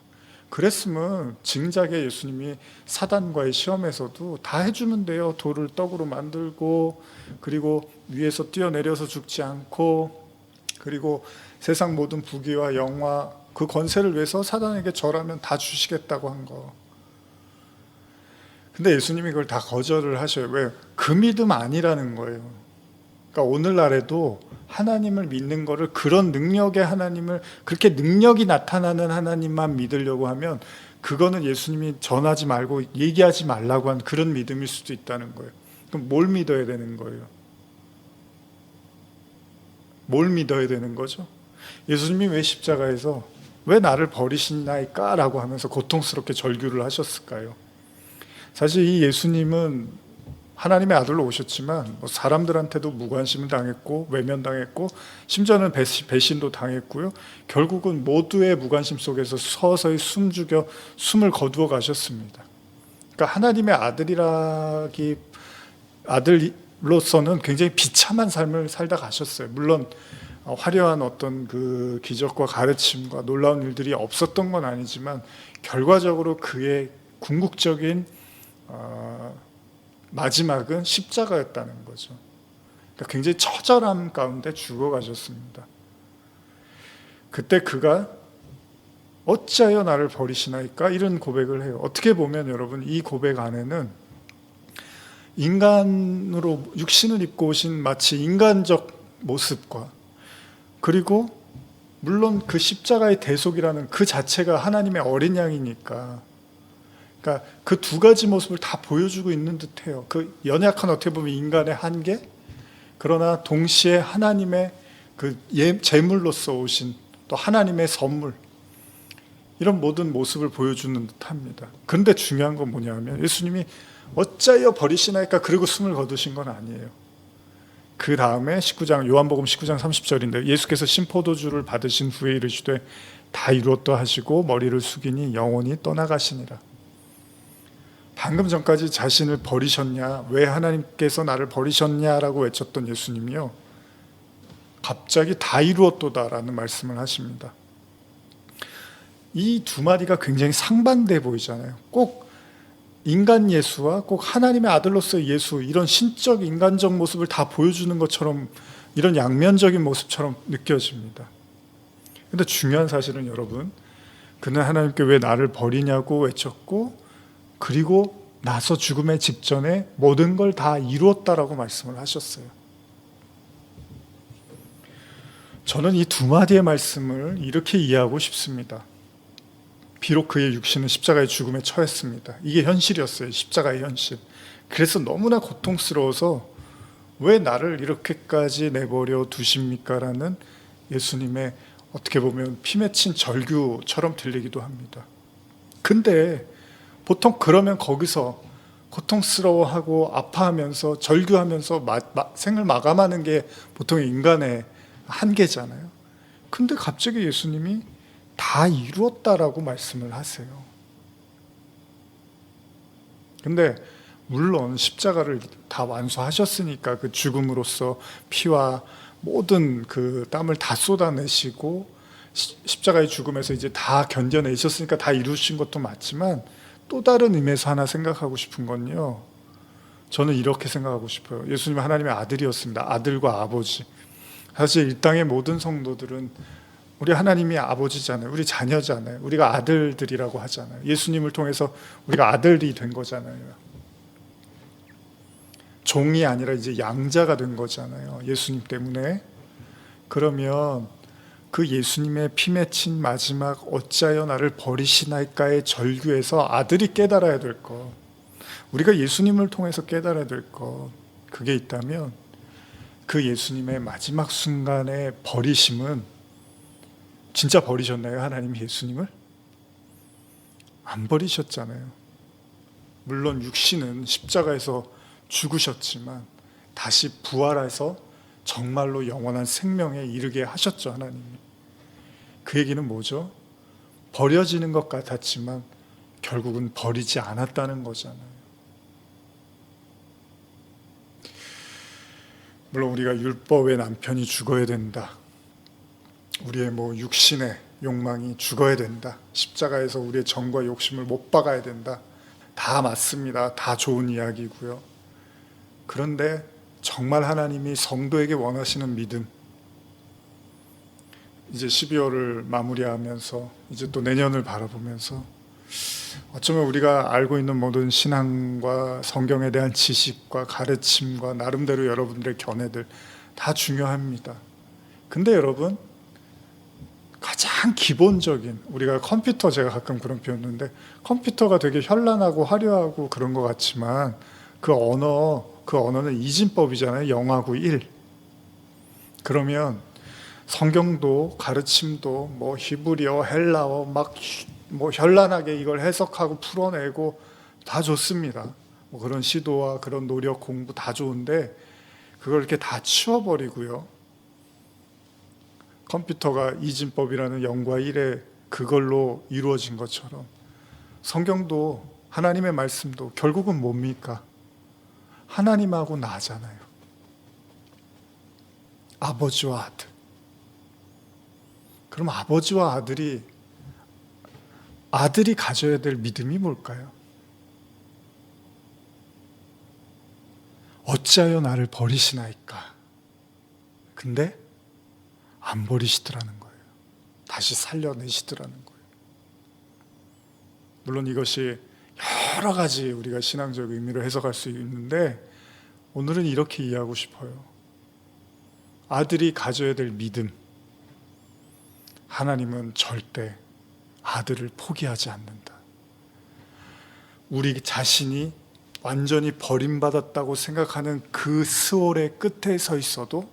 그랬으면 진작에 예수님이 사단과의 시험에서도 다 해주면 돼요. 돌을 떡으로 만들고, 그리고 위에서 뛰어내려서 죽지 않고, 그리고 세상 모든 부귀와 영화 그 권세를 위해서 사단에게 절하면 다 주시겠다고 한 거. 근데 예수님이 그걸 다 거절을 하셔요. 왜? 그 믿음 아니라는 거예요. 그러니까 오늘날에도 하나님을 믿는 거를, 그런 능력의 하나님을, 그렇게 능력이 나타나는 하나님만 믿으려고 하면 그거는 예수님이 전하지 말고 얘기하지 말라고 한 그런 믿음일 수도 있다는 거예요. 그럼 뭘 믿어야 되는 거예요? 뭘 믿어야 되는 거죠? 예수님이 왜 십자가에서 왜 나를 버리시나이까? 라고 하면서 고통스럽게 절규를 하셨을까요? 사실 이 예수님은 하나님의 아들로 오셨지만 사람들한테도 무관심을 당했고 외면당했고 심지어는 배신도 당했고요. 결국은 모두의 무관심 속에서 서서히 숨을 거두어 가셨습니다. 그러니까 하나님의 아들로서는 굉장히 비참한 삶을 살다 가셨어요. 물론 화려한 어떤 그 기적과 가르침과 놀라운 일들이 없었던 건 아니지만 결과적으로 그의 궁극적인 마지막은 십자가였다는 거죠. 그러니까 굉장히 처절함 가운데 죽어가셨습니다. 그때 그가 어찌하여 나를 버리시나이까? 이런 고백을 해요. 어떻게 보면 여러분, 이 고백 안에는 인간으로 육신을 입고 오신 마치 인간적 모습과, 그리고 물론 그 십자가의 대속이라는 그 자체가 하나님의 어린 양이니까, 그러니까 그 두 가지 모습을 다 보여주고 있는 듯해요. 그 연약한, 어떻게 보면 인간의 한계, 그러나 동시에 하나님의 그 제물로서 오신 또 하나님의 선물, 이런 모든 모습을 보여주는 듯합니다. 그런데 중요한 건 뭐냐면 예수님이 어찌하여 버리시나이까 그리고 숨을 거두신 건 아니에요. 그 다음에 19장, 요한복음 19장 30절인데 예수께서 신포도주를 받으신 후에 이르시되 다 이루었다 하시고 머리를 숙이니 영원히 떠나가시니라. 방금 전까지 자신을 버리셨냐, 왜 하나님께서 나를 버리셨냐라고 외쳤던 예수님이요, 갑자기 다 이루었도다라는 말씀을 하십니다. 이 두 마디가 굉장히 상반돼 보이잖아요. 꼭 인간 예수와 꼭 하나님의 아들로서의 예수, 이런 신적 인간적 모습을 다 보여주는 것처럼, 이런 양면적인 모습처럼 느껴집니다. 그런데 중요한 사실은 여러분, 그는 하나님께 왜 나를 버리냐고 외쳤고, 그리고 나서 죽음의 직전에 모든 걸 다 이루었다라고 말씀을 하셨어요. 저는 이 두 마디의 말씀을 이렇게 이해하고 싶습니다. 비록 그의 육신은 십자가의 죽음에 처했습니다. 이게 현실이었어요. 십자가의 현실. 그래서 너무나 고통스러워서 왜 나를 이렇게까지 내버려 두십니까? 라는 예수님의 어떻게 보면 피 맺힌 절규처럼 들리기도 합니다. 근데 보통 그러면 거기서 고통스러워하고 아파하면서 절규하면서 생을 마감하는 게 보통 인간의 한계잖아요. 근데 갑자기 예수님이 다 이루었다라고 말씀을 하세요. 근데 물론 십자가를 다 완수하셨으니까 그 죽음으로써 피와 모든 그 땀을 다 쏟아내시고 십자가의 죽음에서 이제 다 견뎌내셨으니까 다 이루신 것도 맞지만, 또 다른 의미에서 하나 생각하고 싶은 건요, 저는 이렇게 생각하고 싶어요. 예수님은 하나님의 아들이었습니다. 아들과 아버지. 사실 이 땅의 모든 성도들은 우리 하나님이 아버지잖아요. 우리 자녀잖아요. 우리가 아들들이라고 하잖아요. 예수님을 통해서 우리가 아들이 된 거잖아요. 종이 아니라 이제 양자가 된 거잖아요. 예수님 때문에. 그러면 그 예수님의 피 맺힌 마지막 어찌하여 나를 버리시나이까의 절규에서 아들이 깨달아야 될 것, 우리가 예수님을 통해서 깨달아야 될 것, 그게 있다면 그 예수님의 마지막 순간의 버리심은, 진짜 버리셨나요? 하나님이 예수님을? 안 버리셨잖아요. 물론 육신은 십자가에서 죽으셨지만 다시 부활해서 정말로 영원한 생명에 이르게 하셨죠. 하나님이. 그 얘기는 뭐죠? 버려지는 것 같았지만 결국은 버리지 않았다는 거잖아요. 물론 우리가 율법의 남편이 죽어야 된다, 우리의 뭐 육신의 욕망이 죽어야 된다. 십자가에서 우리의 정과 욕심을 못 박아야 된다. 다 맞습니다. 다 좋은 이야기고요. 그런데 정말 하나님이 성도에게 원하시는 믿음, 이제 12월을 마무리하면서 이제 또 내년을 바라보면서 어쩌면 우리가 알고 있는 모든 신앙과 성경에 대한 지식과 가르침과 나름대로 여러분들의 견해들 다 중요합니다. 근데 여러분, 가장 기본적인, 우리가 컴퓨터, 제가 가끔 그런 표현 쓰는데 컴퓨터가 되게 현란하고 화려하고 그런 것 같지만 그 언어는 이진법이잖아요. 0하고 1. 그러면 성경도 가르침도 뭐 히브리어, 헬라어 막 뭐 현란하게 이걸 해석하고 풀어내고 다 좋습니다. 뭐 그런 시도와 그런 노력, 공부 다 좋은데 그걸 이렇게 다 치워버리고요. 컴퓨터가 이진법이라는 0과 1의 그걸로 이루어진 것처럼 성경도 하나님의 말씀도 결국은 뭡니까? 하나님하고 나잖아요. 아버지와 아들. 그럼 아버지와 아들이 가져야 될 믿음이 뭘까요? 어찌하여 나를 버리시나이까? 근데 안 버리시더라는 거예요. 다시 살려내시더라는 거예요. 물론 이것이 여러 가지 우리가 신앙적 의미로 해석할 수 있는데 오늘은 이렇게 이해하고 싶어요. 아들이 가져야 될 믿음. 하나님은 절대 아들을 포기하지 않는다. 우리 자신이 완전히 버림받았다고 생각하는 그 스월의 끝에 서 있어도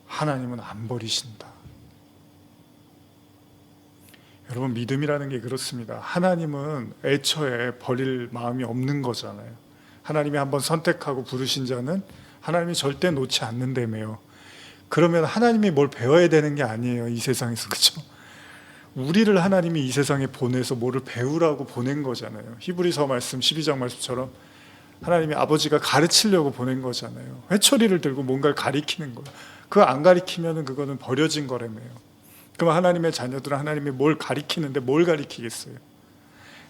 하나님은 안 버리신다. 여러분, 믿음이라는 게 그렇습니다. 하나님은 애초에 버릴 마음이 없는 거잖아요. 하나님이 한번 선택하고 부르신 자는 하나님이 절대 놓지 않는다며요. 그러면 하나님이 뭘 배워야 되는 게 아니에요. 이 세상에서. 그렇죠? 우리를 하나님이 이 세상에 보내서 뭐를 배우라고 보낸 거잖아요. 히브리서 말씀 12장 말씀처럼 하나님이 아버지가 가르치려고 보낸 거잖아요. 회초리를 들고 뭔가를 가리키는 거예요. 그거 안 가리키면 그거는 버려진 거라며요. 그럼 하나님의 자녀들은 하나님이 뭘 가리키는데 뭘 가리키겠어요?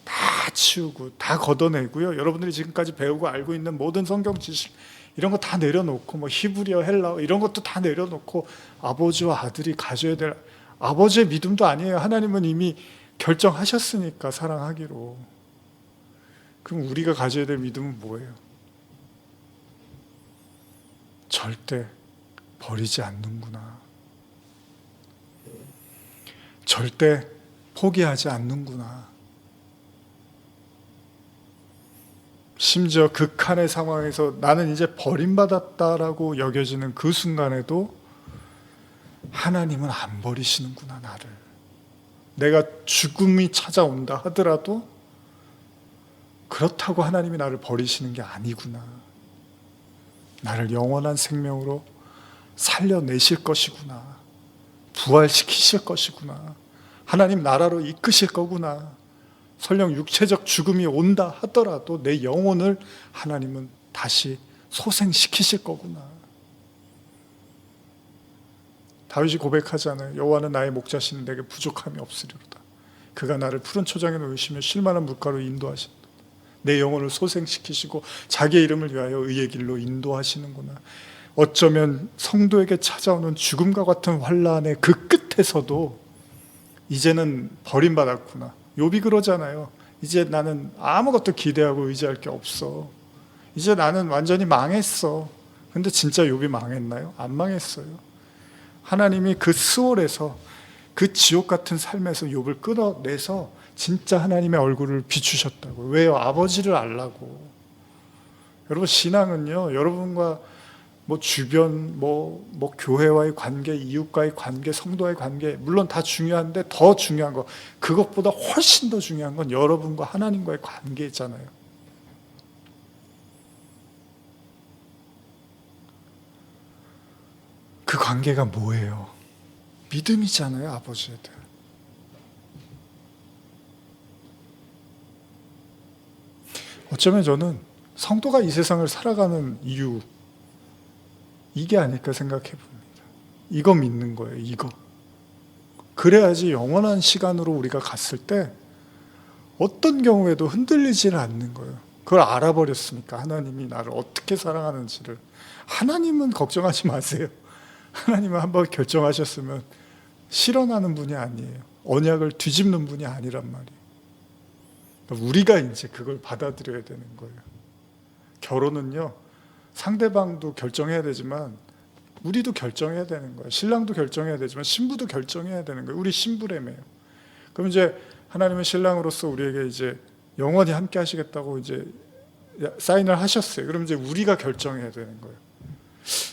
다 치우고 다 걷어내고요. 여러분들이 지금까지 배우고 알고 있는 모든 성경 지식 이런 거 다 내려놓고 뭐 히브리어, 헬라어 이런 것도 다 내려놓고 아버지와 아들이 가져야 될 아버지의 믿음도 아니에요. 하나님은 이미 결정하셨으니까 사랑하기로. 그럼 우리가 가져야 될 믿음은 뭐예요? 절대 버리지 않는구나. 절대 포기하지 않는구나. 심지어 극한의 상황에서 나는 이제 버림받았다라고 여겨지는 그 순간에도 하나님은 안 버리시는구나, 나를. 내가 죽음이 찾아온다 하더라도 그렇다고 하나님이 나를 버리시는 게 아니구나. 나를 영원한 생명으로 살려내실 것이구나. 부활시키실 것이구나. 하나님 나라로 이끄실 거구나. 설령 육체적 죽음이 온다 하더라도 내 영혼을 하나님은 다시 소생시키실 거구나. 다윗이 고백하잖아요. 여호와는 나의 목자시니 내게 부족함이 없으리로다. 그가 나를 푸른 초장에 놓으시며 쉴만한 물가로 인도하신다. 내 영혼을 소생시키시고 자기의 이름을 위하여 의의 길로 인도하시는구나. 어쩌면 성도에게 찾아오는 죽음과 같은 환난의 그 끝에서도 이제는 버림받았구나. 욥이 그러잖아요. 이제 나는 아무것도 기대하고 의지할 게 없어. 이제 나는 완전히 망했어. 근데 진짜 욥이 망했나요? 안 망했어요. 하나님이 그 스월에서 그 지옥 같은 삶에서 욥을 끌어내서 진짜 하나님의 얼굴을 비추셨다고. 왜요? 아버지를 알라고. 여러분, 신앙은요, 여러분과 뭐 주변, 뭐 교회와의 관계, 이웃과의 관계, 성도와의 관계, 물론 다 중요한데 더 중요한 거, 그것보다 훨씬 더 중요한 건 여러분과 하나님과의 관계잖아요. 그 관계가 뭐예요? 믿음이잖아요, 아버지에 대한. 어쩌면 저는 성도가 이 세상을 살아가는 이유, 이게 아닐까 생각해 봅니다. 이거 믿는 거예요, 이거. 그래야지 영원한 시간으로 우리가 갔을 때 어떤 경우에도 흔들리지는 않는 거예요. 그걸 알아버렸으니까 하나님이 나를 어떻게 사랑하는지를. 하나님은 걱정하지 마세요. 하나님은 한번 결정하셨으면 실현하는 분이 아니에요. 언약을 뒤집는 분이 아니란 말이에요. 우리가 이제 그걸 받아들여야 되는 거예요. 결혼은요, 상대방도 결정해야 되지만 우리도 결정해야 되는 거예요. 신랑도 결정해야 되지만 신부도 결정해야 되는 거예요. 우리 신부라며요. 그럼 이제 하나님은 신랑으로서 우리에게 이제 영원히 함께 하시겠다고 이제 사인을 하셨어요. 그럼 이제 우리가 결정해야 되는 거예요.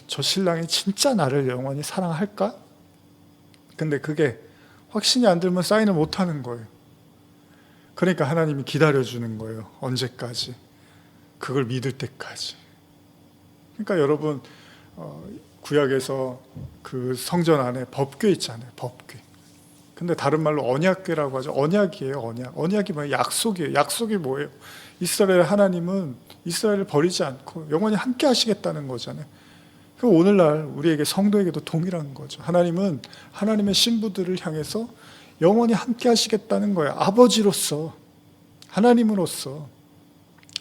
저 신랑이 진짜 나를 영원히 사랑할까? 근데 그게 확신이 안 들면 사인을 못 하는 거예요. 그러니까 하나님이 기다려주는 거예요. 언제까지? 그걸 믿을 때까지. 그러니까 여러분, 구약에서 그 성전 안에 법궤 있잖아요. 법궤. 근데 다른 말로 언약궤라고 하죠. 언약이에요. 언약. 언약이 뭐예요? 약속이에요. 약속이 뭐예요? 이스라엘 하나님은 이스라엘을 버리지 않고 영원히 함께 하시겠다는 거잖아요. 그 오늘날 우리에게 성도에게도 동일한 거죠. 하나님은 하나님의 신부들을 향해서 영원히 함께 하시겠다는 거예요. 아버지로서, 하나님으로서,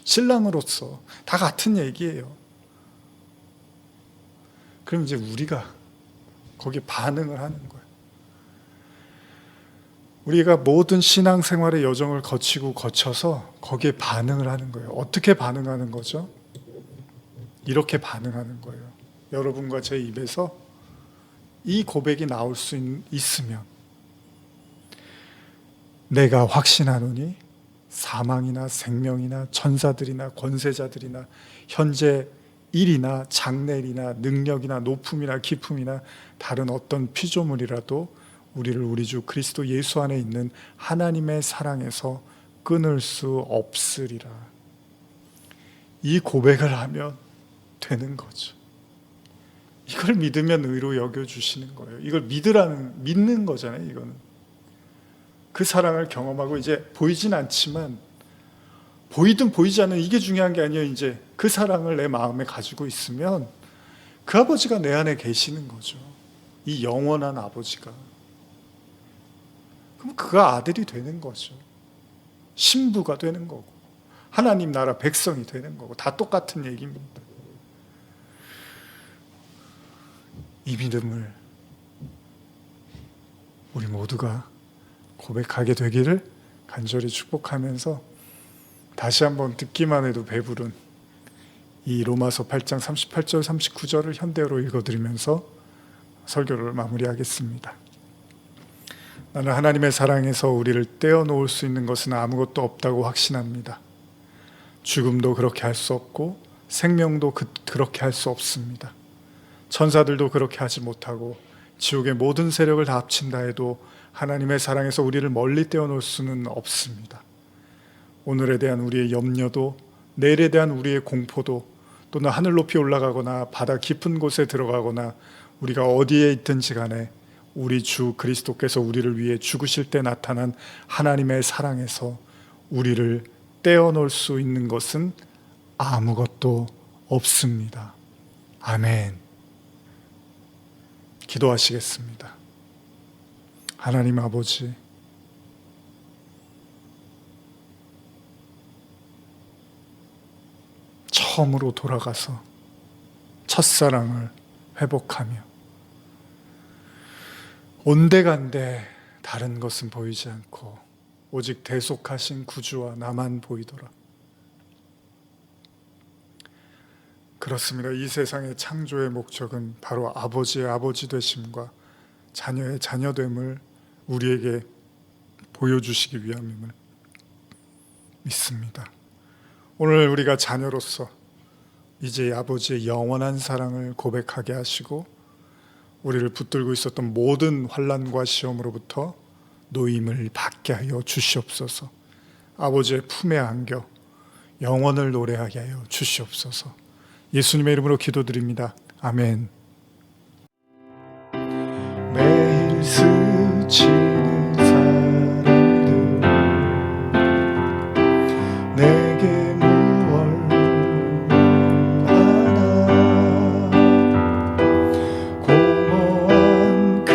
신랑으로서 다 같은 얘기예요. 그럼 이제 우리가 거기에 반응을 하는 거예요. 우리가 모든 신앙생활의 여정을 거쳐서 거기에 반응을 하는 거예요. 어떻게 반응하는 거죠? 이렇게 반응하는 거예요. 여러분과 제 입에서 이 고백이 나올 수 있으면, 내가 확신하노니 사망이나 생명이나 천사들이나 권세자들이나 현재 일이나 장래일이나 능력이나 높음이나 깊음이나 다른 어떤 피조물이라도 우리를 우리 주 그리스도 예수 안에 있는 하나님의 사랑에서 끊을 수 없으리라. 이 고백을 하면 되는 거죠. 이걸 믿으면 의로 여겨주시는 거예요. 이걸 믿는 거잖아요. 이거는 그 사랑을 경험하고, 이제 보이진 않지만, 보이든 보이지 않는 이게 중요한 게 아니에요. 이제 그 사랑을 내 마음에 가지고 있으면 그 아버지가 내 안에 계시는 거죠. 이 영원한 아버지가. 그럼 그가 아들이 되는 거죠. 신부가 되는 거고, 하나님 나라 백성이 되는 거고, 다 똑같은 얘기입니다. 이 믿음을 우리 모두가 고백하게 되기를 간절히 축복하면서, 다시 한번 듣기만 해도 배부른 이 로마서 8장 38절 39절을 현대어로 읽어드리면서 설교를 마무리하겠습니다. 나는 하나님의 사랑에서 우리를 떼어놓을 수 있는 것은 아무것도 없다고 확신합니다. 죽음도 그렇게 할 수 없고 생명도 그렇게 할 수 없습니다. 천사들도 그렇게 하지 못하고 지옥의 모든 세력을 다 합친다 해도 하나님의 사랑에서 우리를 멀리 떼어놓을 수는 없습니다. 오늘에 대한 우리의 염려도, 내일에 대한 우리의 공포도, 또는 하늘 높이 올라가거나 바다 깊은 곳에 들어가거나 우리가 어디에 있든지 간에 우리 주 그리스도께서 우리를 위해 죽으실 때 나타난 하나님의 사랑에서 우리를 떼어놓을 수 있는 것은 아무것도 없습니다. 아멘. 기도하시겠습니다. 하나님 아버지, 처음으로 돌아가서 첫사랑을 회복하며 온데간데 다른 것은 보이지 않고 오직 대속하신 구주와 나만 보이더라. 그렇습니다. 이 세상의 창조의 목적은 바로 아버지의 아버지 되심과 자녀의 자녀됨을 우리에게 보여주시기 위함임을 믿습니다. 오늘 우리가 자녀로서 이제 아버지의 영원한 사랑을 고백하게 하시고 우리를 붙들고 있었던 모든 환난과 시험으로부터 노임을 받게 하여 주시옵소서. 아버지의 품에 안겨 영원을 노래하게 하여 주시옵소서. 예수님의 이름으로 기도드립니다. 아멘. 매일 스치는 사람들 내게 무얼 하나 공허한 그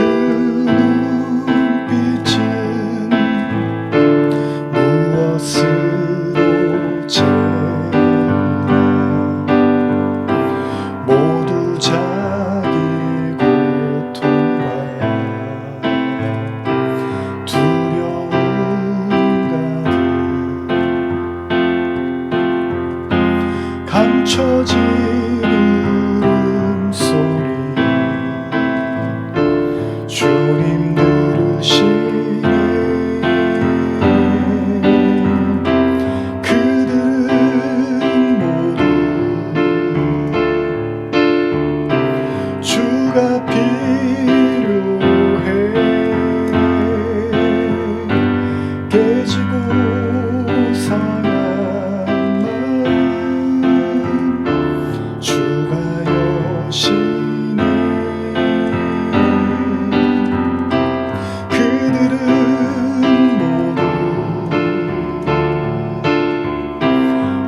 여시네. 그들은 모두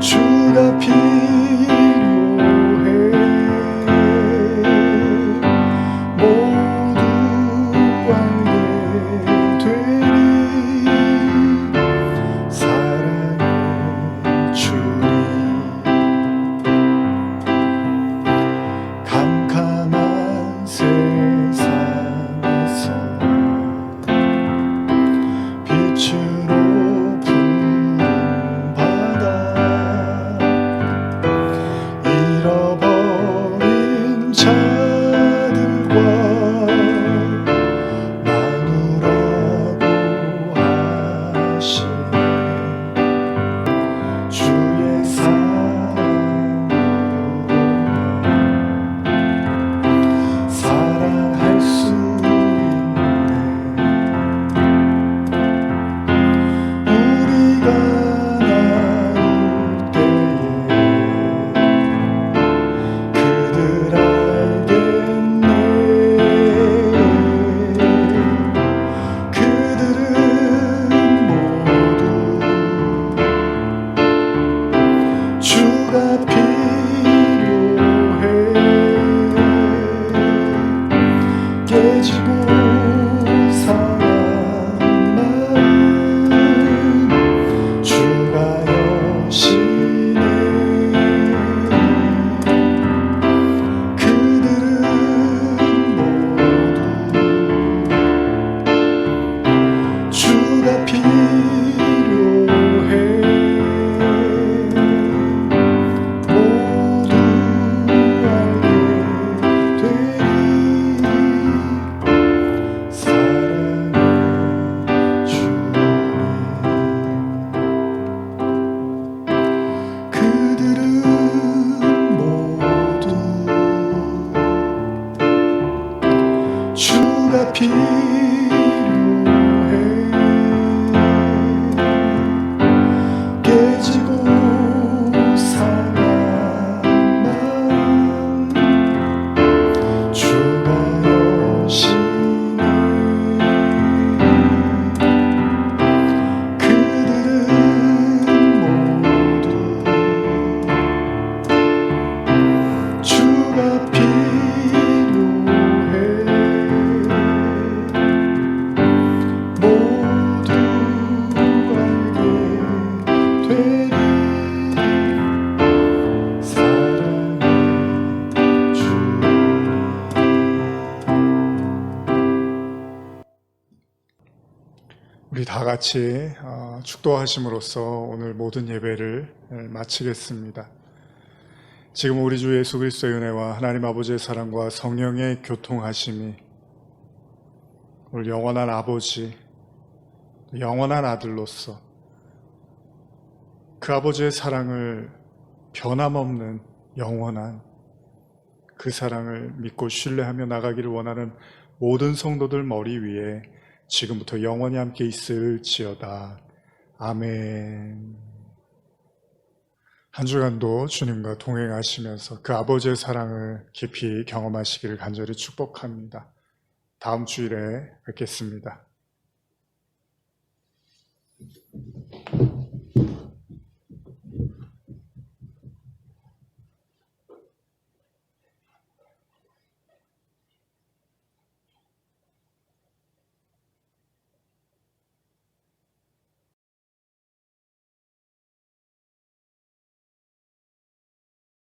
주가 필요해. 모두 알게 되리. 사랑의 주님, 캄캄한 세상에서 빛으로 부름받아 잃어버린 자들과 나누라고 하시네. 주의 사랑으로 사랑할 수 있네. 우리가 나눌 때에 그들 알겠네. 그들은 모두 주가 필요해. 깨지고 상한 마음 주가 여시네. 그들은 모두 주가 필요해. 모두 알게 되리. 사랑의 주님, 그들은 모두 주가 필요해. 깨지고 상한 마음 주가 여시네. 그들은 모두 주가 필요해. 모두 알게 되리. 사랑의 주님. 우리 다 같이 축도하심으로써 오늘 모든 예배를 마치겠습니다. 지금 우리 주 예수 그리스도의 은혜와 하나님 아버지의 사랑과 성령의 교통하심이 오늘 영원한 아버지, 영원한 아들로서 그 아버지의 사랑을 변함없는 영원한 그 사랑을 믿고 신뢰하며 나가기를 원하는 모든 성도들 머리 위에 지금부터 영원히 함께 있을지어다. 아멘. 한 주간도 주님과 동행하시면서 그 아버지의 사랑을 깊이 경험하시기를 간절히 축복합니다. 다음 주일에 뵙겠습니다.